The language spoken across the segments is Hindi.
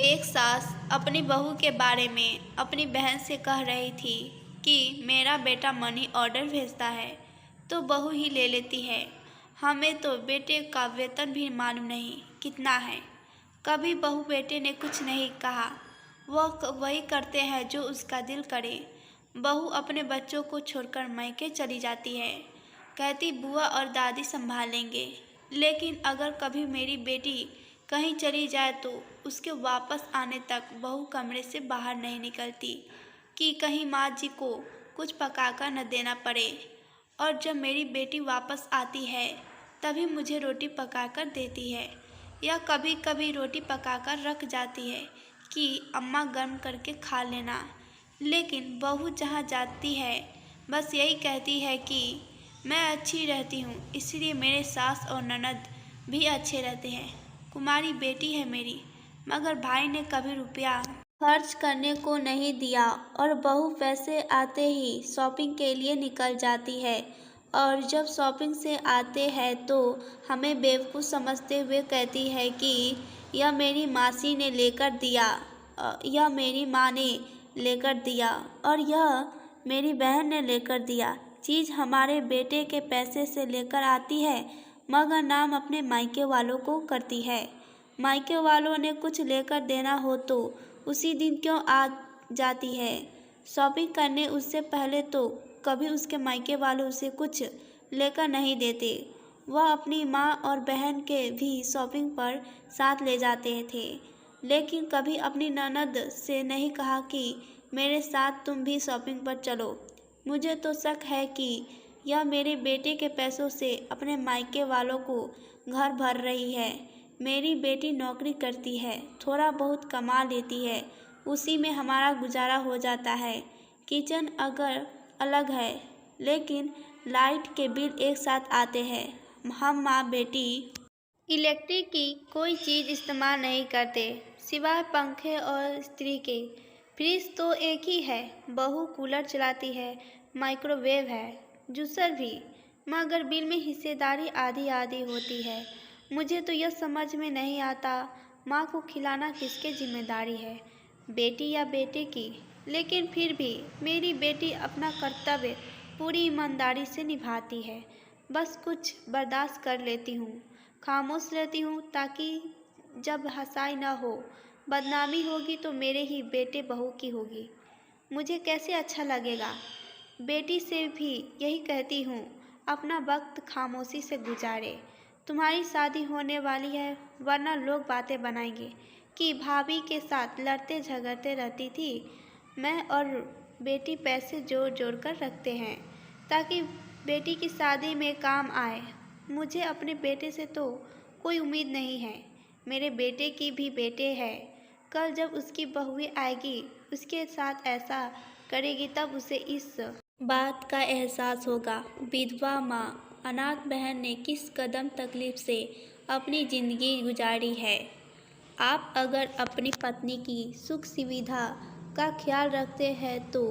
एक सास अपनी बहू के बारे में अपनी बहन से कह रही थी कि मेरा बेटा मनी ऑर्डर भेजता है तो बहू ही ले लेती है। हमें तो बेटे का वेतन भी मालूम नहीं कितना है। कभी बहू बेटे ने कुछ नहीं कहा, वह वही करते हैं जो उसका दिल करे। बहू अपने बच्चों को छोड़कर मायके चली जाती है, कहती बुआ और दादी संभालेंगे। लेकिन अगर कभी मेरी बेटी कहीं चली जाए तो उसके वापस आने तक बहू कमरे से बाहर नहीं निकलती कि कहीं माँ जी को कुछ पकाकर न देना पड़े। और जब मेरी बेटी वापस आती है तभी मुझे रोटी पकाकर देती है, या कभी कभी रोटी पकाकर रख जाती है कि अम्मा गर्म करके खा लेना। लेकिन बहू जहाँ जाती है बस यही कहती है कि मैं अच्छी रहती हूँ, इसलिए मेरे सास और ननद भी अच्छे रहते हैं। कुमारी बेटी है मेरी, मगर भाई ने कभी रुपया खर्च करने को नहीं दिया और बहू पैसे आते ही शॉपिंग के लिए निकल जाती है। और जब शॉपिंग से आते हैं तो हमें बेवकूफ़ समझते हुए कहती है कि यह मेरी मासी ने लेकर दिया, यह मेरी माँ ने लेकर दिया और यह मेरी बहन ने लेकर दिया। चीज़ हमारे बेटे के पैसे से लेकर आती है मगर नाम अपने मायके वालों को करती है। मायके वालों ने कुछ लेकर देना हो तो उसी दिन क्यों आ जाती है शॉपिंग करने। उससे पहले तो कभी उसके मायके वाले उसे कुछ लेकर नहीं देते। वह अपनी माँ और बहन के भी शॉपिंग पर साथ ले जाते थे, लेकिन कभी अपनी ननद से नहीं कहा कि मेरे साथ तुम भी शॉपिंग पर चलो। मुझे तो शक है कि यह मेरे बेटे के पैसों से अपने मायके वालों को घर भर रही है। मेरी बेटी नौकरी करती है, थोड़ा बहुत कमा लेती है, उसी में हमारा गुजारा हो जाता है। किचन अगर अलग है लेकिन लाइट के बिल एक साथ आते हैं। हम माँ बेटी इलेक्ट्रिक की कोई चीज़ इस्तेमाल नहीं करते सिवाय पंखे और इस्त्री के। फ्रिज तो एक ही है, बहू कूलर चलाती है, माइक्रोवेव है, जूसर भी, मगर बिल में हिस्सेदारी आधी आधी होती है। मुझे तो यह समझ में नहीं आता माँ को खिलाना किसकी जिम्मेदारी है, बेटी या बेटे की। लेकिन फिर भी मेरी बेटी अपना कर्तव्य पूरी ईमानदारी से निभाती है। बस कुछ बर्दाश्त कर लेती हूँ, खामोश रहती हूँ ताकि जब हंसाई न हो, बदनामी होगी तो मेरे ही बेटे बहू की होगी। मुझे कैसे अच्छा लगेगा। बेटी से भी यही कहती हूँ, अपना वक्त खामोशी से गुजारे। तुम्हारी शादी होने वाली है, वरना लोग बातें बनाएंगे कि भाभी के साथ लड़ते झगड़ते रहती थी। मैं और बेटी पैसे जोड़ जोड़ कर रखते हैं ताकि बेटी की शादी में काम आए। मुझे अपने बेटे से तो कोई उम्मीद नहीं है, मेरे बेटे की भी बेटे है। कल जब उसकी बहुएं आएगी उसके साथ ऐसा करेगी तब उसे इस बात का एहसास होगा। विधवा माँ, अनाथ बहन ने किस कदम तकलीफ से अपनी ज़िंदगी गुजारी है। आप अगर अपनी पत्नी की सुख सुविधा का ख्याल रखते हैं तो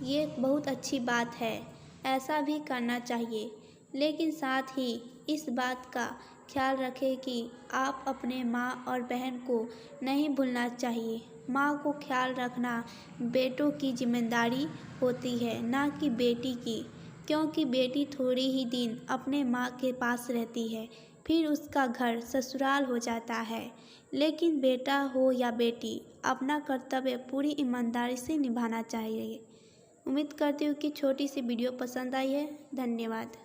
ये बहुत अच्छी बात है, ऐसा भी करना चाहिए। लेकिन साथ ही इस बात का ख्याल रखें कि आप अपने माँ और बहन को नहीं भूलना चाहिए। माँ को ख्याल रखना बेटों की जिम्मेदारी होती है, ना कि बेटी की, क्योंकि बेटी थोड़ी ही दिन अपने माँ के पास रहती है, फिर उसका घर ससुराल हो जाता है। लेकिन बेटा हो या बेटी, अपना कर्तव्य पूरी ईमानदारी से निभाना चाहिए। उम्मीद करती हूँ कि छोटी सी वीडियो पसंद आई है। धन्यवाद।